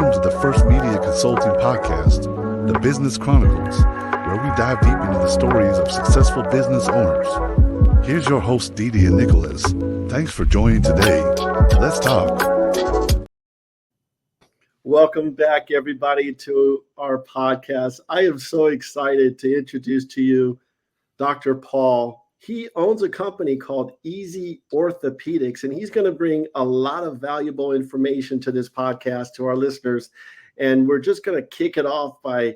Welcome to the first media consulting podcast, The Business Chronicles, where we dive deep into the stories of successful business owners. Here's your host, Didi and Nicholas. Thanks for joining today. Let's talk. Welcome back, everybody, to our podcast. I am so excited to introduce to you Dr. Paull. He owns a company called Easy Orthopedics, and he's going to bring a lot of valuable information to this podcast to our listeners. And we're just going to kick it off by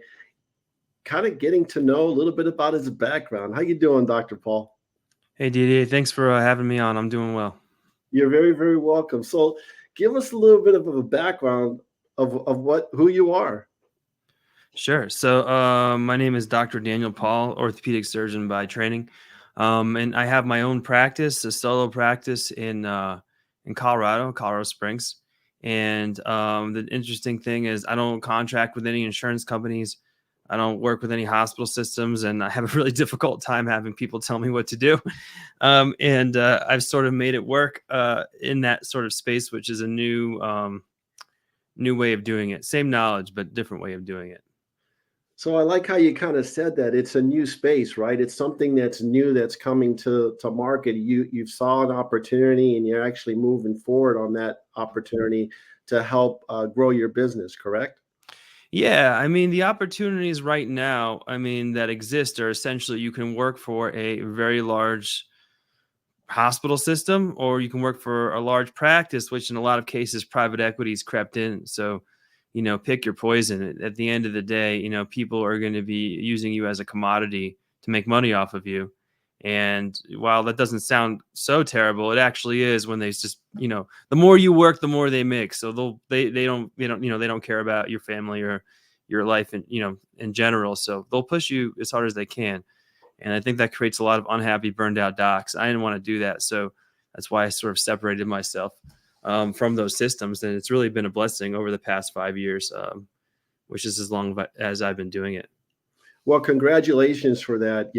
kind of getting to know a little bit about his background. How you doing, Dr. Paull? Hey, Didi. Thanks for having me on. I'm doing well. You're very, very welcome. So give us a little bit of a background of who you are. Sure. So my name is Dr. Daniel Paull, orthopedic surgeon by training. And I have my own practice, a solo practice in Colorado Springs. And the interesting thing is I don't contract with any insurance companies. I don't work with any hospital systems, and I have a really difficult time having people tell me what to do. And I've sort of made it work in that sort of space, which is a new way of doing it. Same knowledge, but different way of doing it. So I like how you kind of said that it's a new space, right? It's something that's new that's coming to market. You saw an opportunity and you're actually moving forward on that opportunity to help grow your business, correct? Yeah, I mean, the opportunities right now, that exist are essentially you can work for a very large hospital system, or you can work for a large practice, which in a lot of cases private equity's crept in. So, pick your poison. At the end of the day, people are going to be using you as a commodity to make money off of you. And while that doesn't sound so terrible, it actually is when they just, the more you work, the more they make. So they don't care about your family or your life in general. So they'll push you as hard as they can. And I think that creates a lot of unhappy, burned out docs. I didn't want to do that. So that's why I sort of separated myself from those systems. And it's really been a blessing over the past 5 years, which is as long as I've been doing it. Well, congratulations for that,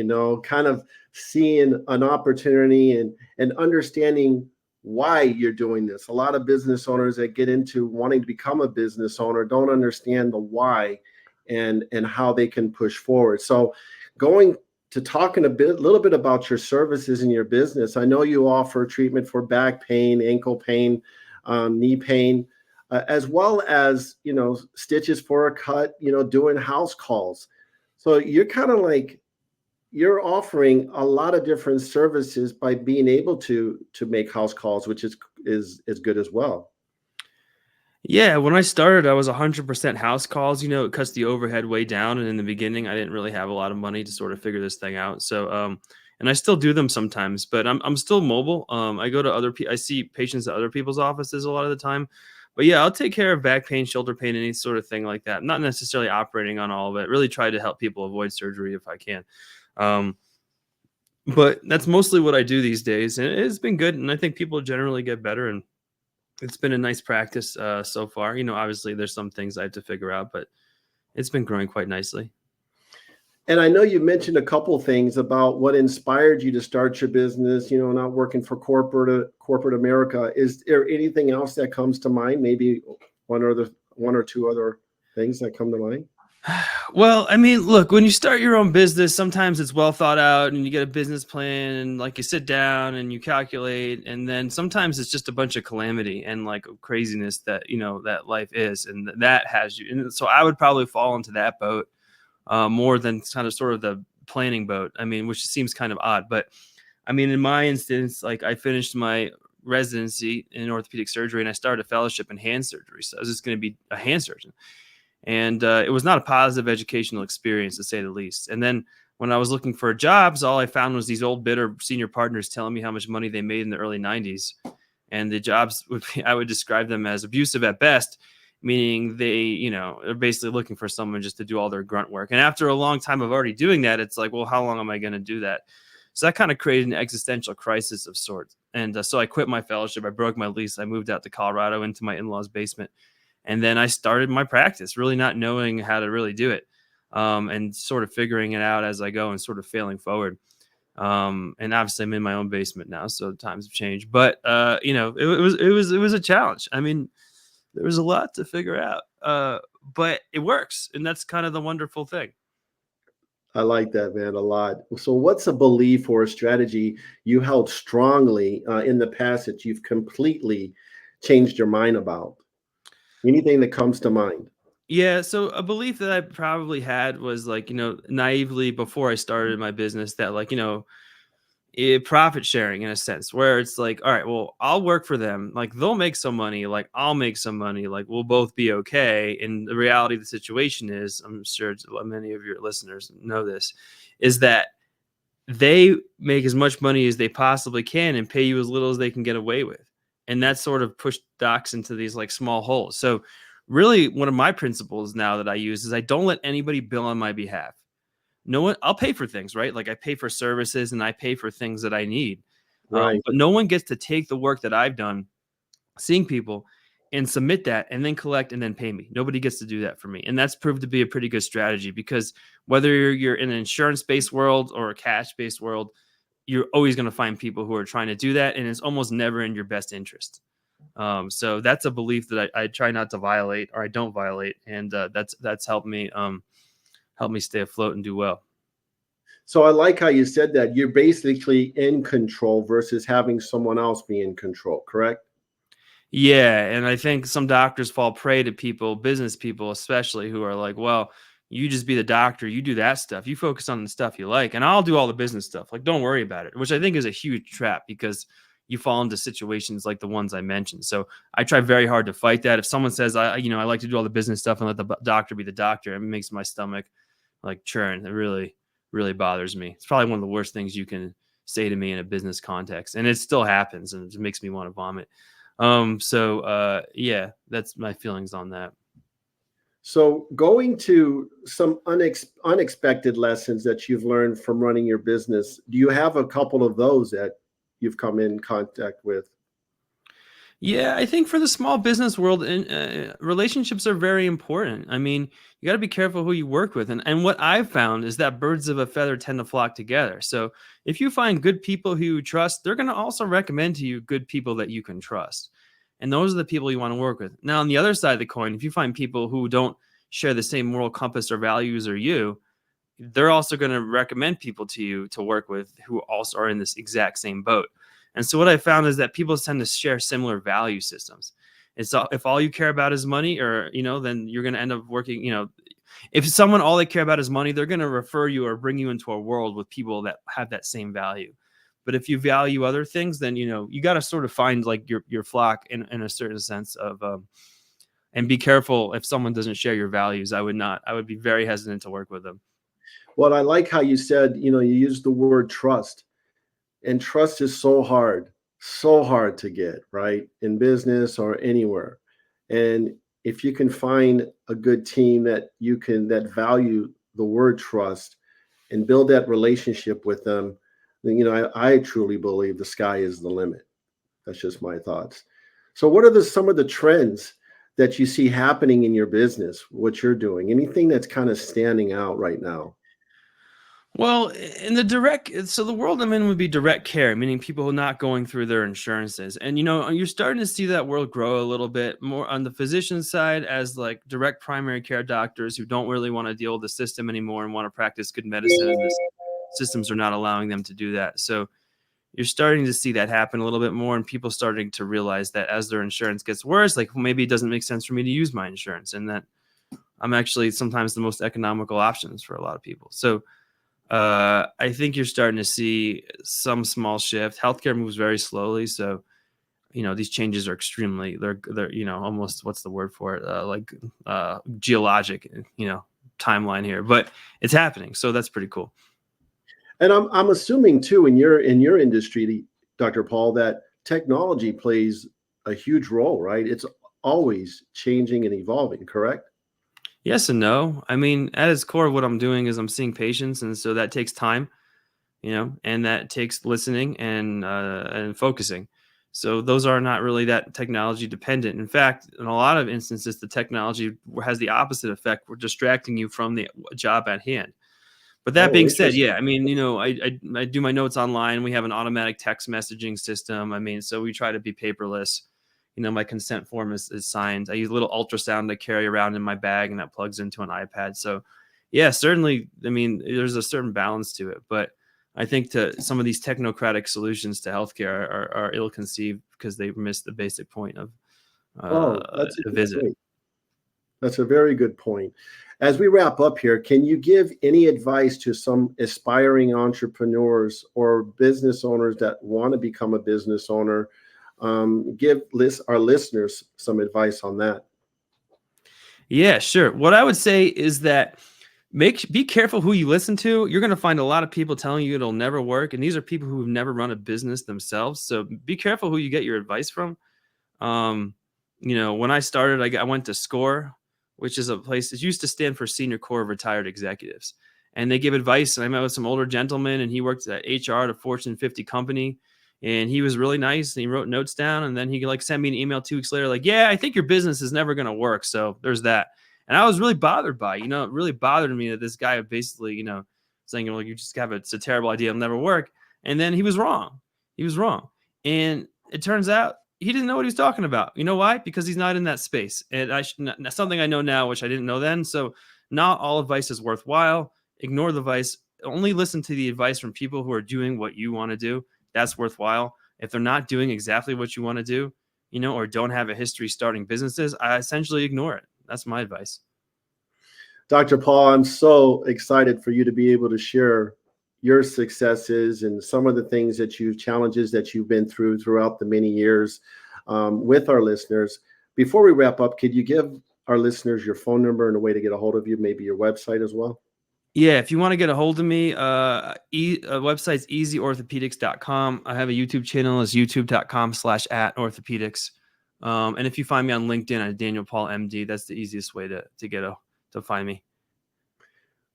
kind of seeing an opportunity and understanding why you're doing this. A lot of business owners that get into wanting to become a business owner don't understand the why and how they can push forward. So going to talking a little bit about your services in your business. I know you offer treatment for back pain, ankle pain, knee pain, as well as, stitches for a cut, doing house calls. So you're kind of like, you're offering a lot of different services by being able to make house calls, which is good as well. Yeah, when I started, I was 100% house calls. It cuts the overhead way down. And in the beginning, I didn't really have a lot of money to sort of figure this thing out. So, and I still do them sometimes, but I'm still mobile. I go to I see patients at other people's offices a lot of the time. But yeah, I'll take care of back pain, shoulder pain, any sort of thing like that. I'm not necessarily operating on all of it. Really try to help people avoid surgery if I can. But that's mostly what I do these days. And it's been good. And I think people generally get better. And it's been a nice practice so far. Obviously there's some things I have to figure out, but it's been growing quite nicely. And I know you mentioned a couple things about what inspired you to start your business, not working for corporate America. Is there anything else that comes to mind? Maybe one or two other things that come to mind? Well, look, when you start your own business, sometimes it's well thought out and you get a business plan and like you sit down and you calculate, and then sometimes it's just a bunch of calamity and like craziness that, that life is, and that has you. And so I would probably fall into that boat more than kind of sort of the planning boat. Which seems kind of odd, but in my instance, like I finished my residency in orthopedic surgery and I started a fellowship in hand surgery. So I was just going to be a hand surgeon. And it was not a positive educational experience, to say the least. And then when I was looking for jobs, all I found was these old bitter senior partners telling me how much money they made in the early 90s. And the jobs I would describe them as abusive at best, meaning they, are basically looking for someone just to do all their grunt work. And after a long time of already doing that, it's like, well, how long am I going to do that? So that kind of created an existential crisis of sorts. And so I quit my fellowship. I broke my lease. I moved out to Colorado into my in-laws' basement. And then I started my practice, really not knowing how to really do it, and sort of figuring it out as I go and sort of failing forward. And obviously I'm in my own basement now, so times have changed. But it was a challenge. there was a lot to figure out. But it works. And that's kind of the wonderful thing. I like that, man, a lot. So, what's a belief or a strategy you held strongly in the past that you've completely changed your mind about? Anything that comes to mind? Yeah, so a belief that I probably had was like, naively before I started my business that like, profit sharing in a sense where it's like, all right, well, I'll work for them. Like they'll make some money, like I'll make some money, like we'll both be okay. And the reality of the situation is, I'm sure many of your listeners know this, is that they make as much money as they possibly can and pay you as little as they can get away with. And that sort of pushed docs into these like small holes. So really one of my principles now that I use is I don't let anybody bill on my behalf. No one, I'll pay for things, right? Like I pay for services and I pay for things that I need. Right. But no one gets to take the work that I've done, seeing people, and submit that and then collect and then pay me. Nobody gets to do that for me. And that's proved to be a pretty good strategy because whether you're in an insurance-based world or a cash-based world, you're always going to find people who are trying to do that. And it's almost never in your best interest. So that's a belief that I try not to violate, or I don't violate. And that's helped me stay afloat and do well. So I like how you said that you're basically in control versus having someone else be in control, correct? Yeah. And I think some doctors fall prey to people, business people especially, who are like, well, you just be the doctor, you do that stuff, you focus on the stuff you like, and I'll do all the business stuff. Like, don't worry about it, which I think is a huge trap because you fall into situations like the ones I mentioned. So I try very hard to fight that. If someone says, I like to do all the business stuff and let the doctor be the doctor, it makes my stomach like churn. It really, really bothers me. It's probably one of the worst things you can say to me in a business context. And it still happens and it makes me want to vomit. Yeah, that's my feelings on that. So going to some unexpected lessons that you've learned from running your business, do you have a couple of those that you've come in contact with? Yeah, I think for the small business world, relationships are very important. I mean, you got to be careful who you work with. And what I've found is that birds of a feather tend to flock together. So if you find good people who you trust, they're going to also recommend to you good people that you can trust. And those are the people you want to work with. Now, on the other side of the coin, if you find people who don't share the same moral compass or values or you, they're also going to recommend people to you to work with who also are in this exact same boat. And so what I found is that people tend to share similar value systems. It's if all you care about is money, or then you're going to end up working. If someone all they care about is money, they're going to refer you or bring you into a world with people that have that same value. But if you value other things, then you got to sort of find like your flock in a certain sense of, and be careful if someone doesn't share your values. I would be very hesitant to work with them. Well, I like how you said, you used the word trust. And trust is so hard to get, right? In business or anywhere. And if you can find a good team that value the word trust and build that relationship with them, then, I truly believe the sky is the limit. That's just my thoughts. So what are some of the trends that you see happening in your business, what you're doing? Anything that's kind of standing out right now? Well, in so the world I'm in would be direct care, meaning people not going through their insurances. And, you're starting to see that world grow a little bit more on the physician side as like direct primary care doctors who don't really want to deal with the system anymore and want to practice good medicine. And the systems are not allowing them to do that. So you're starting to see that happen a little bit more, and people starting to realize that as their insurance gets worse, like maybe it doesn't make sense for me to use my insurance, and that I'm actually sometimes the most economical options for a lot of people. So I think you're starting to see some small shift. Healthcare moves very slowly, so these changes are extremely they're almost, what's the word for it, geologic timeline here, but it's happening, so that's pretty cool. And I'm assuming too in your industry, Dr. Paull, that technology plays a huge role, right? It's always changing and evolving, correct? Yes and no. I mean, at its core, what I'm doing is I'm seeing patients, and so that takes time, and that takes listening and focusing. So those are not really that technology dependent. In fact, in a lot of instances, the technology has the opposite effect. We're distracting you from the job at hand. But that being said, yeah, I mean, I do my notes online. We have an automatic text messaging system. I mean, so we try to be paperless. my consent form is signed. I use a little ultrasound to carry around in my bag, and that plugs into an iPad. So yeah, certainly, I mean, there's a certain balance to it, but I think to some of these technocratic solutions to healthcare are ill-conceived because they miss the basic point of That's a a good visit. point. That's a very good point. As we wrap up here, can you give any advice to some aspiring entrepreneurs or business owners that want to become a business owner? Give our listeners some advice on that. Yeah, sure. What I would say is that be careful who you listen to. You're going to find a lot of people telling you it'll never work, and these are people who have never run a business themselves. So be careful who you get your advice from. When I started, I went to SCORE, which is a place. It used to stand for Senior Corps of Retired Executives, and they give advice. And I met with some older gentleman, and he worked at HR at a Fortune 50 company, and he was really nice. And he wrote notes down, and then he sent me an email 2 weeks later, yeah, I think your business is never going to work. So there's that. And I was really bothered by it. It really bothered me that this guy basically, saying, you just have it's a terrible idea, it'll never work. And then he was wrong. And it turns out he didn't know what he was talking about. You know why? Because he's not in that space. And something I know now, which I didn't know then. So not all advice is worthwhile. Ignore the advice. Only listen to the advice from people who are doing what you want to do. That's worthwhile. If they're not doing exactly what you want to do, or don't have a history starting businesses, I essentially ignore it. That's my advice. Dr. Paull, I'm so excited for you to be able to share your successes and some of the challenges that you've been throughout the many years with our listeners. Before we wrap up, could you give our listeners your phone number and a way to get a hold of you, maybe your website as well? Yeah, if you want to get a hold of me, website's easyorthopedics.com. I have a YouTube channel, is youtube.com/@orthopedics. And if you find me on LinkedIn at Daniel Paull MD, that's the easiest way to find me.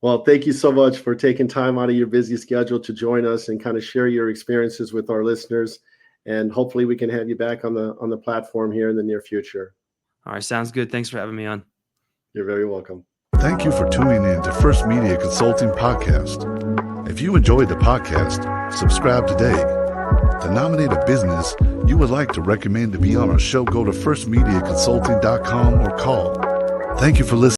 Well, thank you so much for taking time out of your busy schedule to join us and kind of share your experiences with our listeners. And hopefully we can have you back on the platform here in the near future. All right, sounds good. Thanks for having me on. You're very welcome. Thank you for tuning in to First Media Consulting Podcast. If you enjoyed the podcast, subscribe today. To nominate a business you would like to recommend to be on our show, go to firstmediaconsulting.com or call. Thank you for listening.